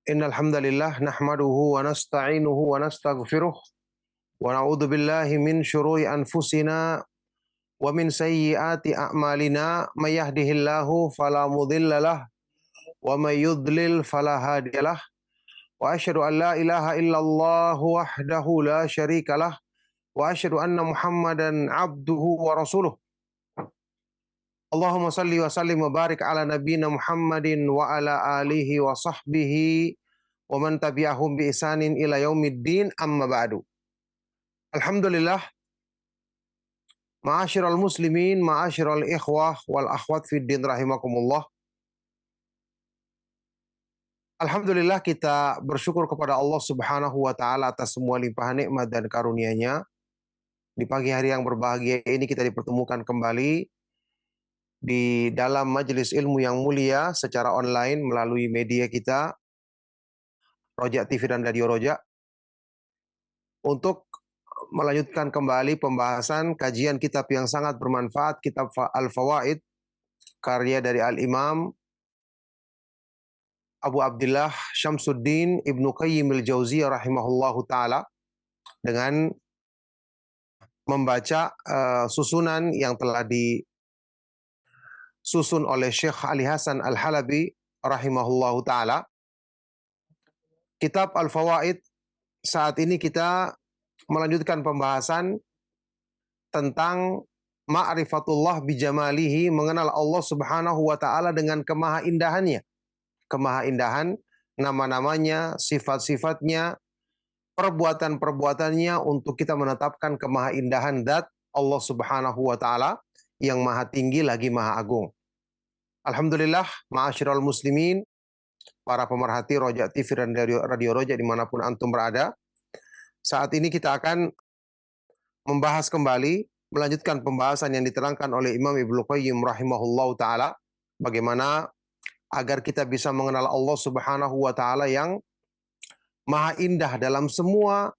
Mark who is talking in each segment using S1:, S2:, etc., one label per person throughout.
S1: Innal hamdalillah nahmaduhu wa nasta'inuhu wa nastaghfiruh wa na'udzu billahi min syururi anfusina wa min sayyiati a'malina may yahdihillahu fala mudhillalah wa may yudlil fala hadiyalah wa asyhadu an la ilaha illallah wahdahu la syarikalah wa asyhadu anna Muhammadan abduhu wa rasuluh. Allahumma salli wa sallim wa barik ala nabiyyina Muhammadin wa ala alihi wa sahbihi wa man tabi'ahum bi ihsanin ila yaumiddin, amma ba'du. Alhamdulillah, ma'asyiral muslimin, ma'asyiral ikhwah wal akhwat fid din rahimakumullah. Alhamdulillah, kita bersyukur kepada Allah Subhanahu wa taala atas semua limpahan nikmat dan karunia-Nya. Di pagi hari yang berbahagia ini kita dipertemukan kembali di dalam majelis ilmu yang mulia secara online melalui media kita, Roja TV dan Radio Roja, untuk melanjutkan kembali pembahasan kajian kitab yang sangat bermanfaat, kitab Al-Fawaid, karya dari Al-Imam Abu Abdillah Syamsuddin Ibnu Qayyim al-Jauziyah rahimahullahu ta'ala, dengan membaca susunan yang telah disusun oleh Syekh Ali Hasan Al-Halabi rahimahullahu ta'ala. Kitab Al-Fawaid, saat ini kita melanjutkan pembahasan tentang ma'rifatullah bijamalihi, mengenal Allah Subhanahu wa taala dengan kemahaindahannya. Kemahaindahan, nama-namanya, sifat-sifatnya, perbuatan-perbuatannya, untuk kita menetapkan kemahaindahan zat Allah Subhanahu wa taala yang maha tinggi lagi maha agung. Alhamdulillah, ma'asyiral muslimin, para pemerhati Roja TV dan Radio Roja dimanapun antum berada. Saat ini kita akan membahas kembali, melanjutkan pembahasan yang diterangkan oleh Imam Ibnu Qayyim rahimahullahu ta'ala, bagaimana agar kita bisa mengenal Allah Subhanahu wa ta'ala yang maha indah dalam semua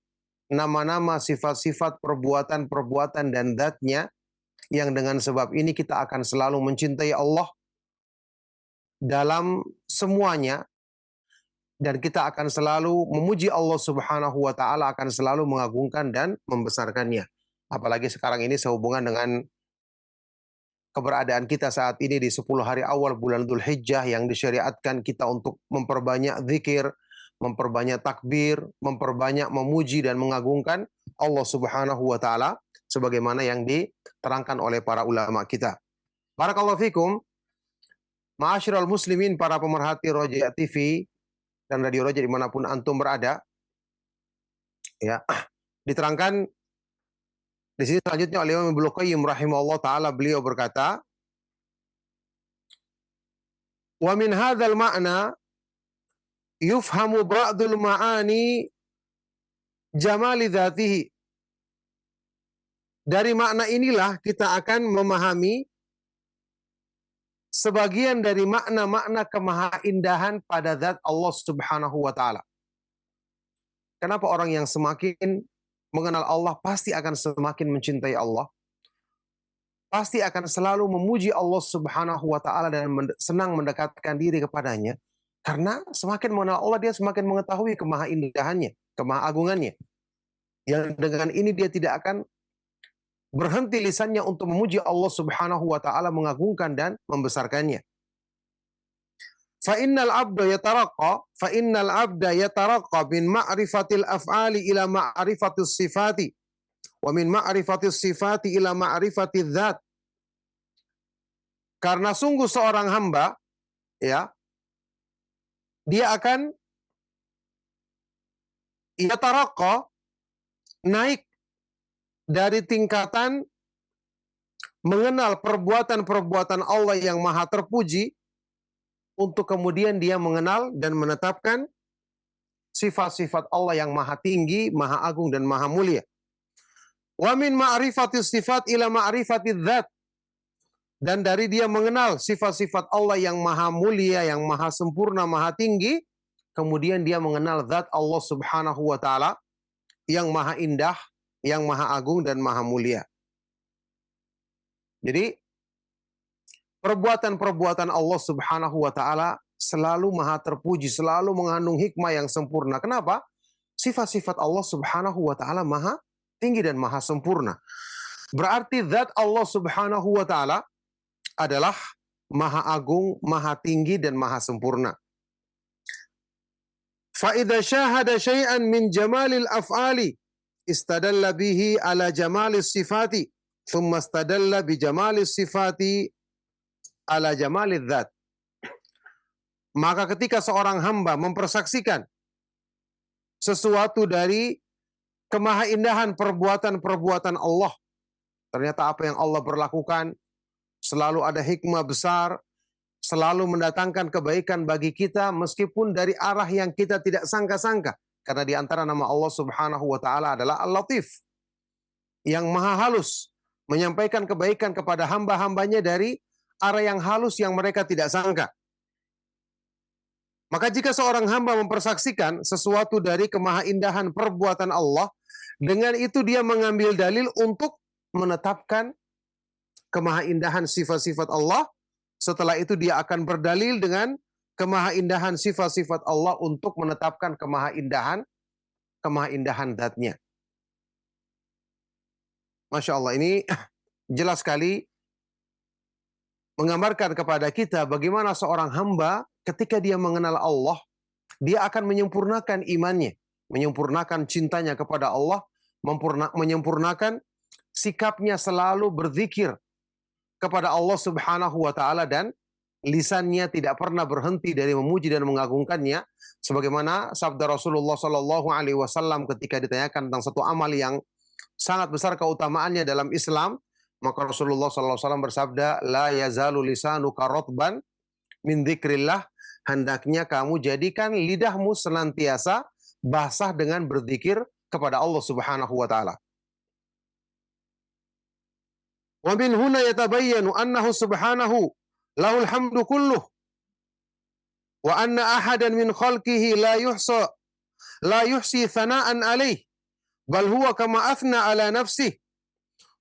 S1: nama-nama, sifat-sifat, perbuatan-perbuatan dan zat-Nya, yang dengan sebab ini kita akan selalu mencintai Allah dalam semuanya, dan kita akan selalu memuji Allah Subhanahu wa taala, akan selalu mengagungkan dan membesarkannya. Apalagi sekarang ini sehubungan dengan keberadaan kita saat ini di 10 hari awal bulan Dzulhijjah, yang disyariatkan kita untuk memperbanyak zikir, memperbanyak takbir, memperbanyak memuji dan mengagungkan Allah Subhanahu wa taala sebagaimana yang diterangkan oleh para ulama kita. Barakallahu fikum. Ma'asyiral muslimin, para pemerhati Roja TV dan Radio Roja dimanapun antum berada, ya, diterangkan di sini selanjutnya oleh Imam Ibnu Qayyim rahimahullah taala. Beliau berkata, wa min hadzal ma'na yufhamu ba'dul ma'ani jamali dzatihi. Dari makna inilah kita akan memahami sebagian dari makna-makna kemahaindahan pada zat Allah Subhanahu wa taala. Kenapa orang yang semakin mengenal Allah pasti akan semakin mencintai Allah, pasti akan selalu memuji Allah Subhanahu wa taala dan senang mendekatkan diri kepadanya? Karena semakin mengenal Allah, dia semakin mengetahui kemahaindahannya, kemahaagungannya. Yang dengan ini dia tidak akan berhenti lisannya untuk memuji Allah Subhanahu wa taala, mengagungkan dan membesarkannya. Fa innal abda yataraqqa min ma'rifatil af'ali ila ma'rifatis sifati wa min ma'rifatis sifati ila ma'rifatidz dzat. Karena sungguh seorang hamba, ya, dia akan yataraqqa, naik dari tingkatan mengenal perbuatan-perbuatan Allah yang maha terpuji, untuk kemudian dia mengenal dan menetapkan sifat-sifat Allah yang maha tinggi, maha agung dan maha mulia. Wa min ma'rifatis sifat ila ma'rifatidz dzat. Dan dari dia mengenal sifat-sifat Allah yang maha mulia, yang maha sempurna, maha tinggi, kemudian dia mengenal zat Allah Subhanahu wa taala yang maha indah, yang maha agung dan maha mulia. Jadi perbuatan-perbuatan Allah Subhanahu wa taala selalu maha terpuji, selalu mengandung hikmah yang sempurna. Kenapa? Sifat-sifat Allah Subhanahu wa taala maha tinggi dan maha sempurna. Berarti zat Allah Subhanahu wa taala adalah maha agung, maha tinggi dan maha sempurna. Fa idza syahada syai'an min jamalil af'ali istadalla bihi ala jamalis sifati thumma istadalla bi jamalis sifati ala jamalil dzat. Maka ketika seorang hamba mempersaksikan sesuatu dari kemahaindahan perbuatan-perbuatan Allah, ternyata apa yang Allah berlakukan selalu ada hikmah besar, selalu mendatangkan kebaikan bagi kita meskipun dari arah yang kita tidak sangka-sangka. Karena di antara nama Allah Subhanahu wa taala adalah Al-Latif, yang maha halus, menyampaikan kebaikan kepada hamba-hambanya dari arah yang halus yang mereka tidak sangka. Maka jika seorang hamba mempersaksikan sesuatu dari kemahaindahan perbuatan Allah, dengan itu dia mengambil dalil untuk menetapkan kemahaindahan sifat-sifat Allah. Setelah itu dia akan berdalil dengan kemahaindahan sifat-sifat Allah untuk menetapkan kemahaindahan dzat-Nya. Masya Allah, ini jelas sekali menggambarkan kepada kita bagaimana seorang hamba ketika dia mengenal Allah, dia akan menyempurnakan imannya, menyempurnakan cintanya kepada Allah, menyempurnakan sikapnya selalu berzikir kepada Allah Subhanahu wa taala, dan lisannya tidak pernah berhenti dari memuji dan mengagungkannya, sebagaimana sabda Rasulullah sallallahu alaihi wasallam ketika ditanyakan tentang satu amal yang sangat besar keutamaannya dalam Islam, maka Rasulullah sallallahu alaihi wasallam bersabda, la yazalu lisanuka ratban min dzikrillah, hendaknya kamu jadikan lidahmu senantiasa basah dengan berzikir kepada Allah Subhanahu wa taala. Wa min huna yatabayyanu annahu subhanahu lahul hamdu kulluh wa anna ahadan min khalqihi la yuhsi thana'an alayh bal huwa kama athna ala nafsihi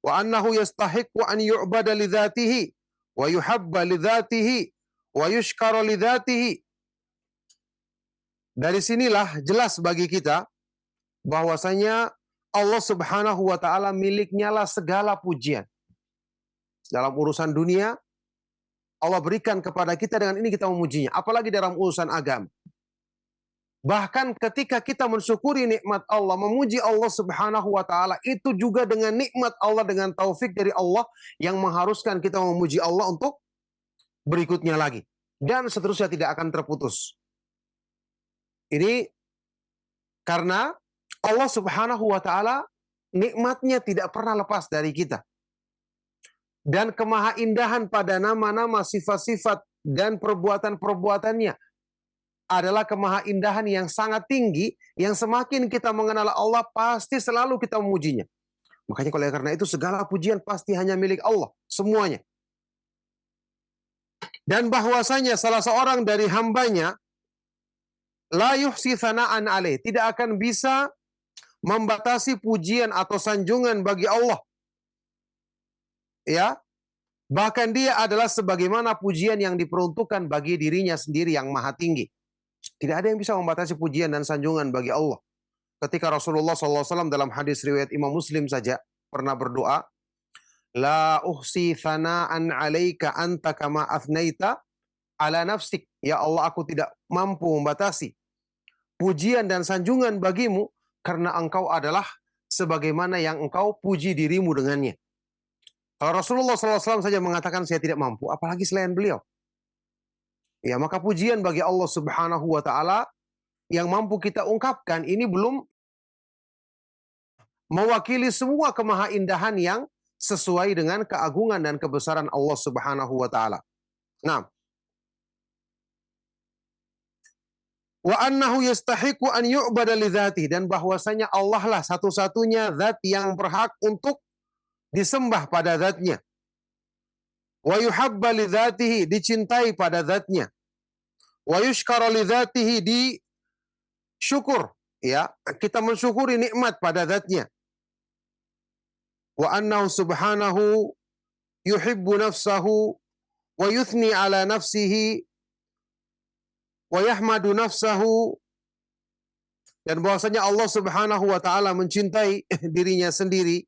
S1: wa annahu yastahiqqu an yu'bada li dzatihi wa yuhabba li dzatihi wa yushkara li dzatihi. Dari sinilah jelas bagi kita bahwasanya Allah Subhanahu wa taala miliknya lah segala pujian. Dalam urusan dunia, Allah berikan kepada kita, dengan ini kita memujinya. Apalagi dalam urusan agama. Bahkan ketika kita mensyukuri nikmat Allah, memuji Allah Subhanahu wa taala, itu juga dengan nikmat Allah, dengan taufik dari Allah yang mengharuskan kita memuji Allah untuk berikutnya lagi. Dan seterusnya tidak akan terputus. Ini karena Allah Subhanahu wa taala nikmatnya tidak pernah lepas dari kita. Dan kemahaindahan pada nama-nama, sifat-sifat, dan perbuatan-perbuatannya adalah kemahaindahan yang sangat tinggi, yang semakin kita mengenal Allah, pasti selalu kita memujinya. Makanya karena itu segala pujian pasti hanya milik Allah, semuanya. Dan bahwasanya salah seorang dari hambanya, la yuhsi thana'an alaih, tidak akan bisa membatasi pujian atau sanjungan bagi Allah. Ya, bahkan dia adalah sebagaimana pujian yang diperuntukkan bagi dirinya sendiri yang maha tinggi. Tidak ada yang bisa membatasi pujian dan sanjungan bagi Allah. Ketika Rasulullah SAW dalam hadis riwayat Imam Muslim saja pernah berdoa, la uhsi thana'an alaika anta kama athnaita ala nafsik. Ya Allah, aku tidak mampu membatasi pujian dan sanjungan bagimu karena engkau adalah sebagaimana yang engkau puji dirimu dengannya. Kalau Rasulullah SAW saja mengatakan saya tidak mampu, apalagi selain beliau. Ya, maka pujian bagi Allah Subhanahu wa taala yang mampu kita ungkapkan ini belum mewakili semua kemahaindahan yang sesuai dengan keagungan dan kebesaran Allah Subhanahu wa taala. Nah, wa annahu yastahiqu an yu'bada li dzatihi, dan bahwasanya Allah lah satu-satunya zat yang berhak untuk disembah pada zatnya. Wa yuhabba li dzatihi, dicintai pada zatnya. Wa yushkara li dzatihi, disyukur, ya, kita mensyukuri nikmat pada zatnya. Wa annahu subhanahu yuhibbu nafsahu wa yuthni ala nafsihi wa yahmadu nafsahu, dan bahwasanya Allah Subhanahu wa taala mencintai dirinya sendiri,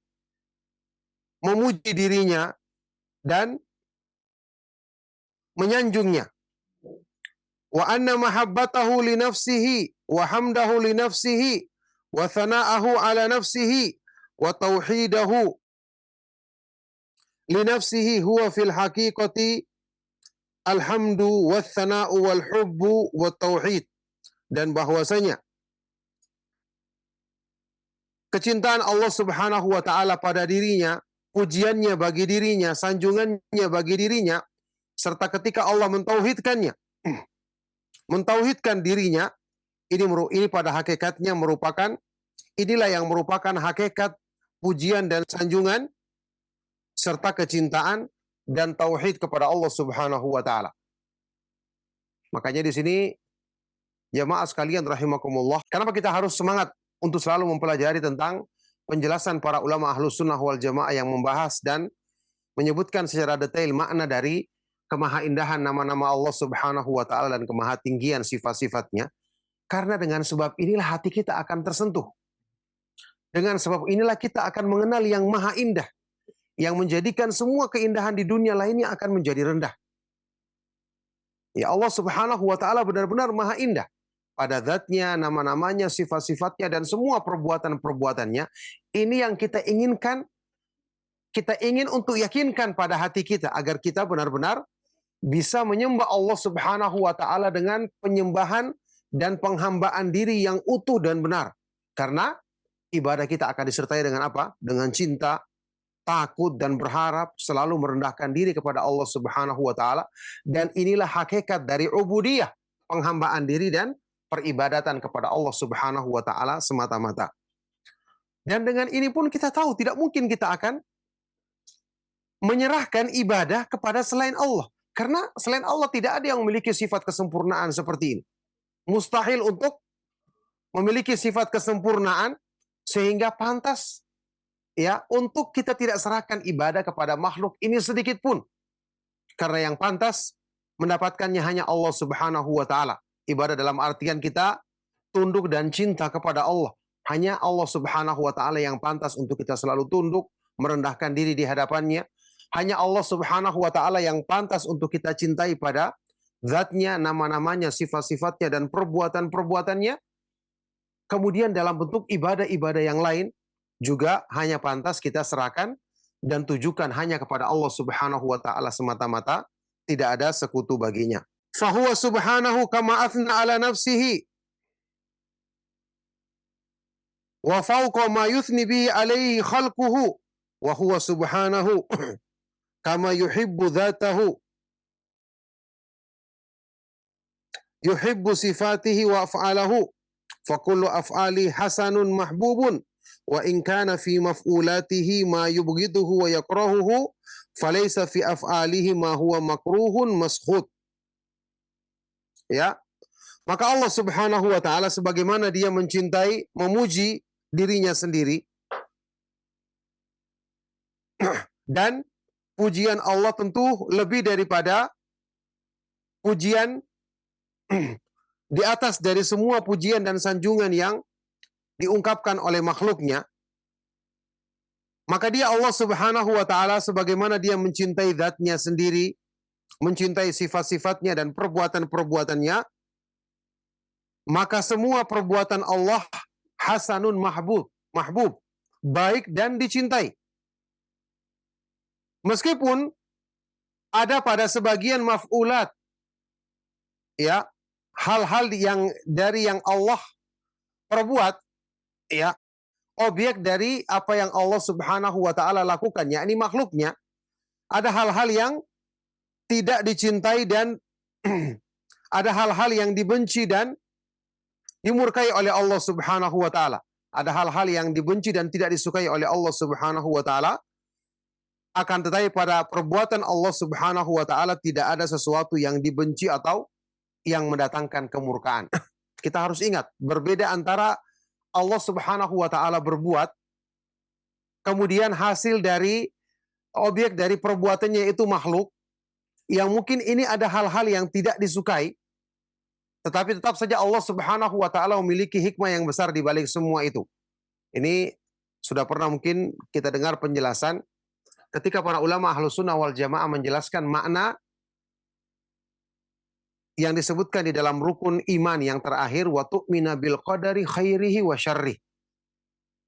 S1: memuji dirinya dan menyanjungnya. Wa anna mahabbatahu li nafsihi wa hamdahu li nafsihi wa thana'ahu ala nafsihi wa tauhidahu li nafsihi huwa fil haqiqati alhamdu wa thana'u wal hubbu wa tauhid. Dan bahwasanya kecintaan Allah Subhanahu wa taala pada dirinya, pujiannya bagi dirinya, sanjungannya bagi dirinya, serta ketika Allah mentauhidkannya, mentauhidkan dirinya, ini pada hakikatnya merupakan, inilah yang merupakan hakikat pujian dan sanjungan serta kecintaan dan tauhid kepada Allah Subhanahu wa taala. Makanya di sini jamaah sekalian rahimakumullah, kenapa kita harus semangat untuk selalu mempelajari tentang penjelasan para ulama Ahlus Sunnah wal Jamaah yang membahas dan menyebutkan secara detail makna dari kemahaindahan nama-nama Allah Subhanahu wa taala dan kemahatinggian sifat-sifatnya. Karena dengan sebab inilah hati kita akan tersentuh. Dengan sebab inilah kita akan mengenal yang maha indah, yang menjadikan semua keindahan di dunia lainnya akan menjadi rendah. Ya, Allah Subhanahu wa taala benar-benar maha indah pada zatnya, nama-namanya, sifat-sifatnya, dan semua perbuatan-perbuatannya. Ini yang kita inginkan, kita ingin untuk yakinkan pada hati kita agar kita benar-benar bisa menyembah Allah Subhanahu wa taala dengan penyembahan dan penghambaan diri yang utuh dan benar. Karena ibadah kita akan disertai dengan apa? Dengan cinta, takut, dan berharap, selalu merendahkan diri kepada Allah Subhanahu wa taala. Dan inilah hakikat dari ubudiyah, penghambaan diri dan peribadatan kepada Allah Subhanahu wa taala semata-mata. Dan dengan ini pun kita tahu tidak mungkin kita akan menyerahkan ibadah kepada selain Allah. Karena selain Allah tidak ada yang memiliki sifat kesempurnaan seperti ini. Mustahil untuk memiliki sifat kesempurnaan sehingga pantas ya untuk kita tidak serahkan ibadah kepada makhluk ini sedikit pun. Karena yang pantas mendapatkannya hanya Allah Subhanahu wa taala. Ibadah dalam artian kita tunduk dan cinta kepada Allah. Hanya Allah Subhanahu wa taala yang pantas untuk kita selalu tunduk, merendahkan diri di hadapannya. Hanya Allah Subhanahu wa taala yang pantas untuk kita cintai pada zatnya, nama-namanya, sifat-sifatnya, dan perbuatan-perbuatannya. Kemudian dalam bentuk ibadah-ibadah yang lain juga hanya pantas kita serahkan dan tujukan hanya kepada Allah Subhanahu wa taala semata-mata, tidak ada sekutu baginya. Fahuwa subhanahu kama athna ala nafsihi wa fawqa ma yuthni bihi alaihi khalquhu wa huwa subhanahu kama yuhibbu dhatahu yuhibbu sifatihi wa af'alahu fa kullu af'ali hasanun mahbubun wa in kana fi maf'ulatihi ma yubghiduhu wa yakrahuhu falaysa fi af'alihi ma huwa makruhun maskhut. Ya, maka Allah Subhanahu wa taala sebagaimana dia mencintai, memuji dirinya sendiri, dan pujian Allah tentu lebih daripada pujian di atas dari semua pujian dan sanjungan yang diungkapkan oleh makhluknya. Maka dia Allah Subhanahu wa taala sebagaimana dia mencintai zatnya sendiri, mencintai sifat-sifatnya dan perbuatan-perbuatannya, maka semua perbuatan Allah hasanun mahbub, baik dan dicintai. Meskipun ada pada sebagian maf'ulat, ya, hal-hal yang dari yang Allah perbuat, ya, objek dari apa yang Allah Subhanahu wa taala lakukan, yakni makhluknya, ada hal-hal yang tidak dicintai dan ada hal-hal yang dibenci dan dimurkai oleh Allah Subhanahu wa taala. Ada hal-hal yang dibenci dan tidak disukai oleh Allah Subhanahu wa taala. Akan tetapi pada perbuatan Allah Subhanahu wa taala tidak ada sesuatu yang dibenci atau yang mendatangkan kemurkaan. Kita harus ingat, berbeda antara Allah Subhanahu wa taala berbuat, kemudian hasil dari objek dari perbuatannya itu makhluk, yang mungkin ini ada hal-hal yang tidak disukai, Tetapi tetap saja Allah Subhanahu wa taala memiliki hikmah yang besar di balik semua itu. Ini sudah pernah mungkin kita dengar penjelasan ketika para ulama Ahlus Sunnah wal Jamaah menjelaskan makna yang disebutkan di dalam rukun iman yang terakhir, wa tu'mina bil qadari khairihi wa syarrih.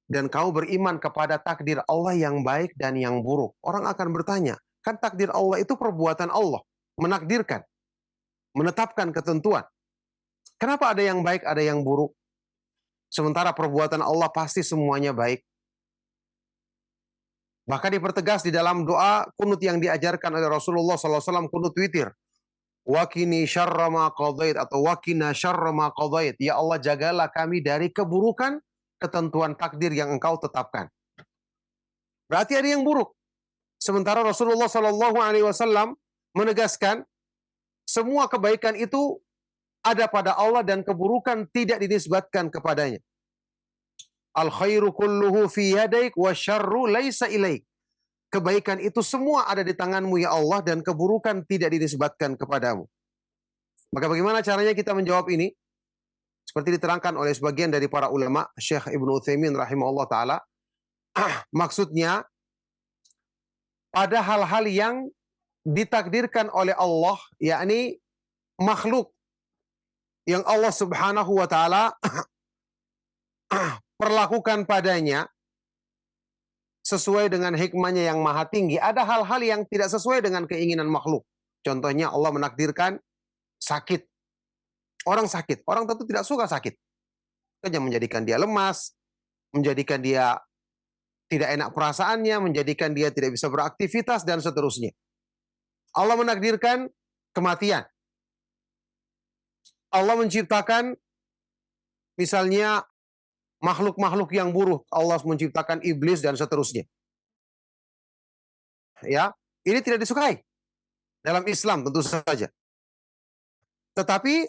S1: Dan kau beriman kepada takdir Allah yang baik dan yang buruk. Orang akan bertanya, kan takdir Allah itu perbuatan Allah, menakdirkan, menetapkan ketentuan. Kenapa ada yang baik, ada yang buruk? Sementara perbuatan Allah pasti semuanya baik. Bahkan dipertegas di dalam doa kunut yang diajarkan oleh Rasulullah SAW, kunut witir. Wakini syarra ma qadait, atau wakina syarra ma qadait. Ya Allah, jagalah kami dari keburukan ketentuan takdir yang Engkau tetapkan. Berarti ada yang buruk. Sementara Rasulullah SAW menegaskan semua kebaikan itu ada pada Allah dan keburukan tidak dinisbatkan kepadanya. Al khairu kulluhu fi yadaik wa syarru laisa ilaik. Kebaikan itu semua ada di tanganmu ya Allah dan keburukan tidak dinisbatkan kepadamu. Maka bagaimana caranya kita menjawab ini? Seperti diterangkan oleh sebagian dari para ulama, Syekh Ibnu Utsaimin rahimahullah taala, maksudnya pada hal-hal yang ditakdirkan oleh Allah, yakni makhluk yang Allah Subhanahu wa taala perlakukan padanya sesuai dengan hikmahnya yang maha tinggi. Ada hal-hal yang tidak sesuai dengan keinginan makhluk. Contohnya Allah menakdirkan sakit. Orang sakit. Orang tentu tidak suka sakit. Hanya menjadikan dia lemas, menjadikan dia tidak enak perasaannya, menjadikan dia tidak bisa beraktivitas, dan seterusnya. Allah menakdirkan kematian. Allah menciptakan misalnya makhluk-makhluk yang buruk. Allah menciptakan iblis dan seterusnya. Ya, ini tidak disukai dalam Islam tentu saja. Tetapi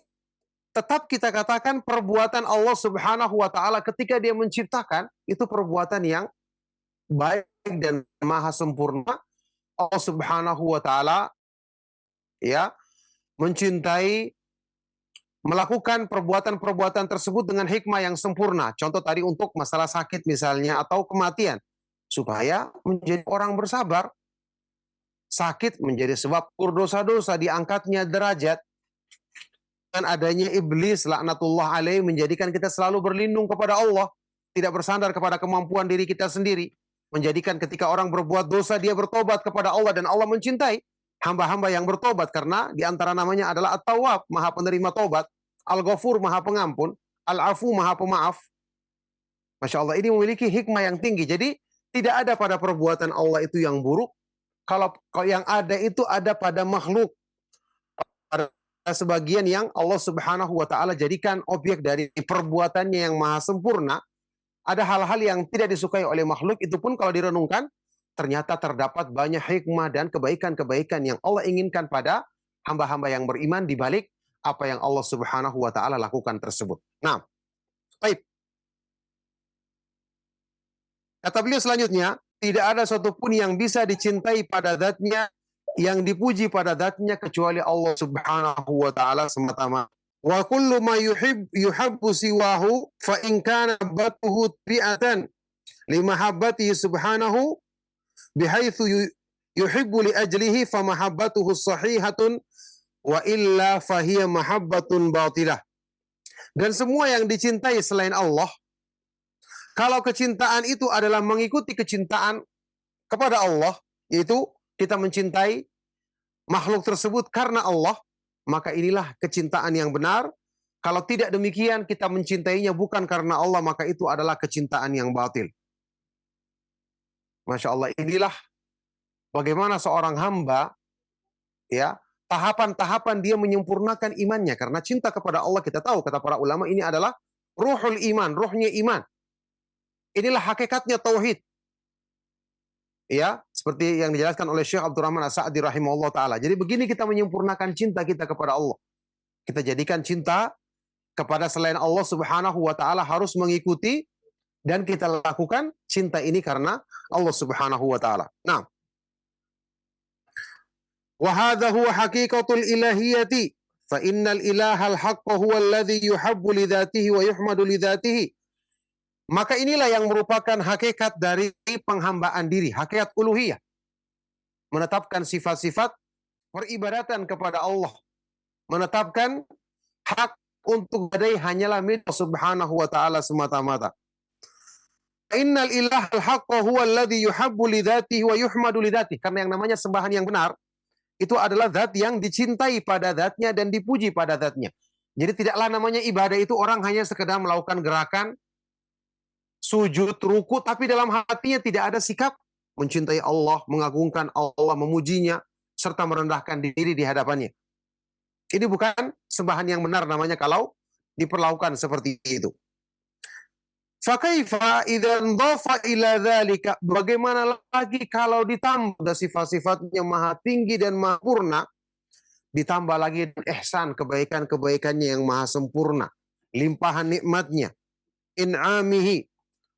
S1: tetap kita katakan perbuatan Allah Subhanahu wa taala ketika dia menciptakan itu perbuatan yang baik dan maha sempurna. Allah Subhanahu wa taala ya mencintai, melakukan perbuatan-perbuatan tersebut dengan hikmah yang sempurna. Contoh tadi untuk masalah sakit misalnya atau kematian. Supaya menjadi orang bersabar. Sakit menjadi sebab dosa-dosa, diangkatnya derajat. Dengan adanya iblis laknatullah alaih menjadikan kita selalu berlindung kepada Allah. Tidak bersandar kepada kemampuan diri kita sendiri. Menjadikan ketika orang berbuat dosa dia bertobat kepada Allah dan Allah mencintai hamba-hamba yang bertobat, karena diantara namanya adalah At-Tawwab, maha penerima tobat, Al-Ghafur, maha pengampun, Al-Afu, maha pemaaf. Masya Allah, ini memiliki hikmah yang tinggi. Jadi tidak ada pada perbuatan Allah itu yang buruk. Kalau yang ada itu ada pada makhluk. Ada sebagian yang Allah Subhanahu wa taala jadikan objek dari perbuatannya yang maha sempurna. Ada hal-hal yang tidak disukai oleh makhluk, itu pun kalau direnungkan ternyata terdapat banyak hikmah dan kebaikan-kebaikan yang Allah inginkan pada hamba-hamba yang beriman di balik apa yang Allah Subhanahu wa taala lakukan tersebut. Nah, baik. Kata beliau selanjutnya, tidak ada satupun yang bisa dicintai pada zatnya, yang dipuji pada zatnya kecuali Allah Subhanahu wa taala semata-mata. Wa kullu ma yuhabbu siwahu fa in kana batuhu bi'atan limahabbatihi subhanahu bihaitsu yuhibbu li ajlihi fa mahabbatuhu sahihatun wa illa fahiya mahabbatun batilah. Dan semua yang dicintai selain Allah, kalau kecintaan itu adalah mengikuti kecintaan kepada Allah, yaitu kita mencintai makhluk tersebut karena Allah, maka inilah kecintaan yang benar. Kalau tidak demikian, kita mencintainya bukan karena Allah, maka itu adalah kecintaan yang batil. Masya Allah, inilah bagaimana seorang hamba, ya, tahapan-tahapan dia menyempurnakan imannya. Karena cinta kepada Allah, kita tahu, kata para ulama, ini adalah ruhul iman, ruhnya iman. Inilah hakikatnya tauhid. Ya, seperti yang dijelaskan oleh Syekh Abdurrahman As-Sa'di rahimahullah ta'ala. Jadi begini kita menyempurnakan cinta kita kepada Allah. Kita jadikan cinta kepada selain Allah Subhanahu wa ta'ala harus mengikuti, dan kita lakukan cinta ini karena Allah Subhanahu wa ta'ala. Nah, wa hadha huwa haqiqatul ilahiyati fa innal ilahal haqqa huwa alladhi yuhabbu li dzatihi wa yuhmadu li dzatihi. Maka inilah yang merupakan hakikat dari penghambaan diri, hakikat uluhiyah. Menetapkan sifat-sifat peribadatan kepada Allah. Menetapkan hak untuk badai hanyalah milik Subhanahu wa taala semata-mata. Innal ilahal haqqa huwa alladhi yuhabbu li dzatihi wa yuhmadu li dzatihi. Karena yang namanya sembahan yang benar itu adalah zat yang dicintai pada zatnya dan dipuji pada zatnya. Jadi tidaklah namanya ibadah itu orang hanya sekedar melakukan gerakan sujud, ruku, tapi dalam hatinya tidak ada sikap mencintai Allah, mengagungkan Allah, memujinya, serta merendahkan diri di hadapannya. Ini bukan sembahan yang benar namanya kalau diperlakukan seperti itu. Fakaifa idzan dhafa ila dzalika, bagaimana lagi kalau ditambah sifat-sifatnya maha tinggi dan maha sempurna, ditambah lagi ihsan, kebaikan-kebaikannya yang maha sempurna, limpahan nikmatnya, in'amihi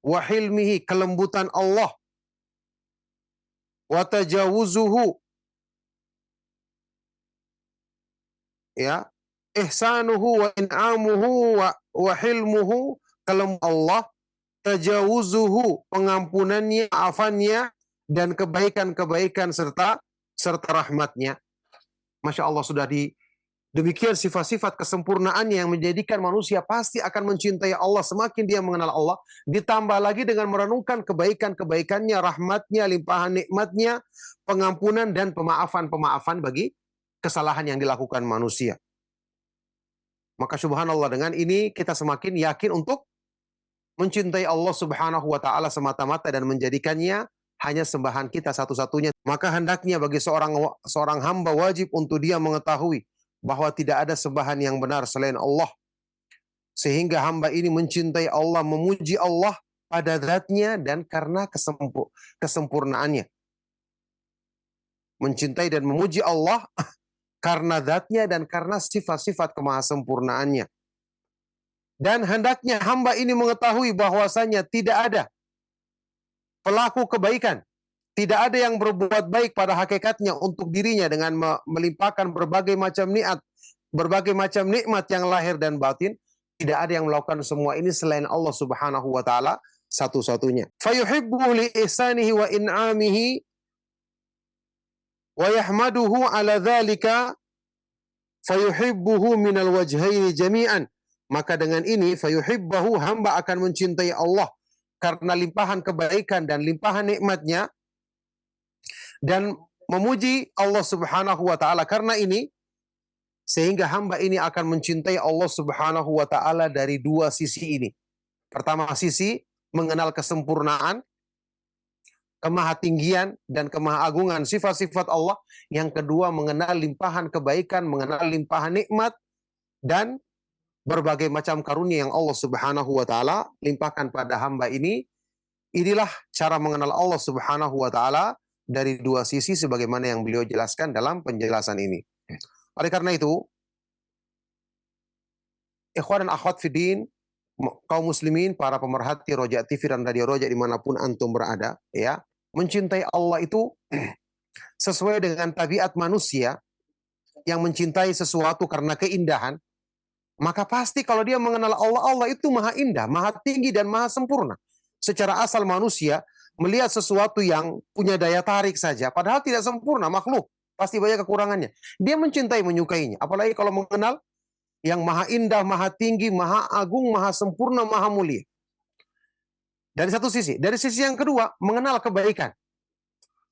S1: wa hilmihi, kelembutan Allah, wa tajawuzuhu, ya, ihsanuhu wa in'amuhu wa hilmuhu, kelembutan Allah, tajawuzuhu, pengampunannya, afannya, dan kebaikan-kebaikan serta rahmatnya. Masya Allah, sudah demikian sifat-sifat kesempurnaannya yang menjadikan manusia pasti akan mencintai Allah semakin dia mengenal Allah. Ditambah lagi dengan merenungkan kebaikan-kebaikannya, rahmatnya, limpahan nikmatnya, pengampunan dan pemaafan-pemaafan bagi kesalahan yang dilakukan manusia. Maka subhanallah, dengan ini kita semakin yakin untuk mencintai Allah Subhanahu wa taala semata-mata dan menjadikannya hanya sembahan kita satu-satunya. Maka hendaknya bagi seorang hamba wajib untuk dia mengetahui bahwa tidak ada sembahan yang benar selain Allah. Sehingga hamba ini mencintai Allah, memuji Allah pada zatnya dan karena kesempurnaannya. Mencintai dan memuji Allah karena zatnya dan karena sifat-sifat kemahasempurnaannya. Dan hendaknya hamba ini mengetahui bahwasanya tidak ada pelaku kebaikan, tidak ada yang berbuat baik pada hakikatnya untuk dirinya dengan melimpahkan berbagai macam nikmat yang lahir dan batin. Tidak ada yang melakukan semua ini selain Allah Subhanahu wa taala satu-satunya. Fayuhibbu li ihsanihi wa in'amihi wa yahmaduhu ala dzalika fayuhibbuhu minal wajhaini jami'an. Maka dengan ini fayuhibbahu, hamba akan mencintai Allah karena limpahan kebaikan dan limpahan nikmatnya, dan memuji Allah Subhanahu wa taala karena ini, sehingga hamba ini akan mencintai Allah Subhanahu wa taala dari dua sisi ini. Pertama, sisi mengenal kesempurnaan, kemahatinggian dan kemahaagungan sifat-sifat Allah. Yang kedua, mengenal limpahan kebaikan, mengenal limpahan nikmat dan berbagai macam karunia yang Allah Subhanahu wa taala limpahkan pada hamba ini. Inilah cara mengenal Allah Subhanahu wa taala dari dua sisi sebagaimana yang beliau jelaskan dalam penjelasan ini. Oleh karena itu, ikhwan dan akhwat fiddin, kaum muslimin, para pemerhati Roja TV dan Radio Roja dimanapun antum berada, ya, mencintai Allah itu sesuai dengan tabiat manusia yang mencintai sesuatu karena keindahan. Maka pasti kalau dia mengenal Allah, Allah itu maha indah, maha tinggi, dan maha sempurna. Secara asal manusia melihat sesuatu yang punya daya tarik saja, padahal tidak sempurna, makhluk, pasti banyak kekurangannya. Dia mencintai, menyukainya. Apalagi kalau mengenal yang maha indah, maha tinggi, maha agung, maha sempurna, maha mulia. Dari satu sisi. Dari sisi yang kedua, mengenal kebaikan.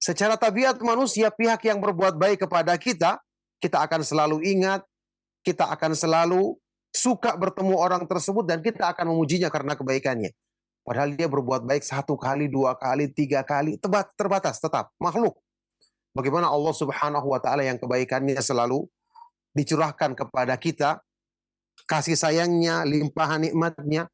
S1: Secara tabiat manusia, pihak yang berbuat baik kepada kita, kita akan selalu ingat, kita akan selalu suka bertemu orang tersebut, dan kita akan memujinya karena kebaikannya. Padahal dia berbuat baik 1 kali, 2 kali, 3 kali, terbatas, tetap makhluk. Bagaimana Allah Subhanahu wa taala yang kebaikannya selalu dicurahkan kepada kita, kasih sayangnya, limpahan nikmatnya.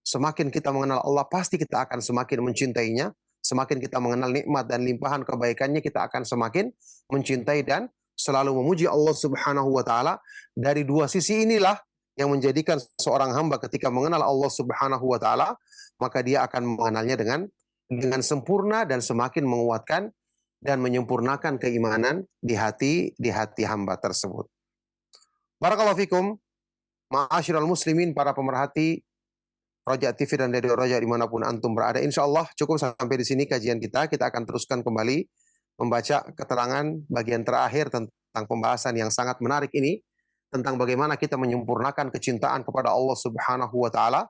S1: Semakin kita mengenal Allah, pasti kita akan semakin mencintainya. Semakin kita mengenal nikmat dan limpahan kebaikannya, kita akan semakin mencintai dan selalu memuji Allah Subhanahu wa taala. Dari dua sisi inilah yang menjadikan seorang hamba ketika mengenal Allah Subhanahu wa taala, maka dia akan mengenalnya dengan sempurna dan semakin menguatkan dan menyempurnakan keimanan di hati hamba tersebut. Barakallahu fikum, ma'asyiral muslimin, para pemerhati Roja TV dan Radio Roja dimanapun antum berada. Insya Allah cukup sampai di sini kajian kita. Kita akan teruskan kembali membaca keterangan bagian terakhir tentang pembahasan yang sangat menarik ini, tentang bagaimana kita menyempurnakan kecintaan kepada Allah Subhanahu wa Ta'ala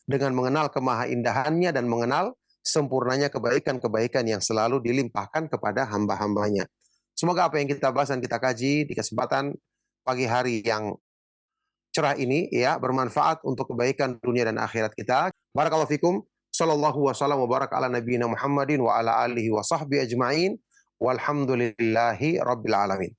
S1: dengan mengenal kemahaindahannya dan mengenal sempurnanya kebaikan-kebaikan yang selalu dilimpahkan kepada hamba-hambanya. Semoga apa yang kita bahas dan kita kaji di kesempatan pagi hari yang cerah ini ya bermanfaat untuk kebaikan dunia dan akhirat kita. Barakallahu fikum. Sallallahu wasallam wa barak ala nabiyina Muhammadin wa ala alihi wa sahbihi ajma'in. Walhamdulillahi rabbil alamin.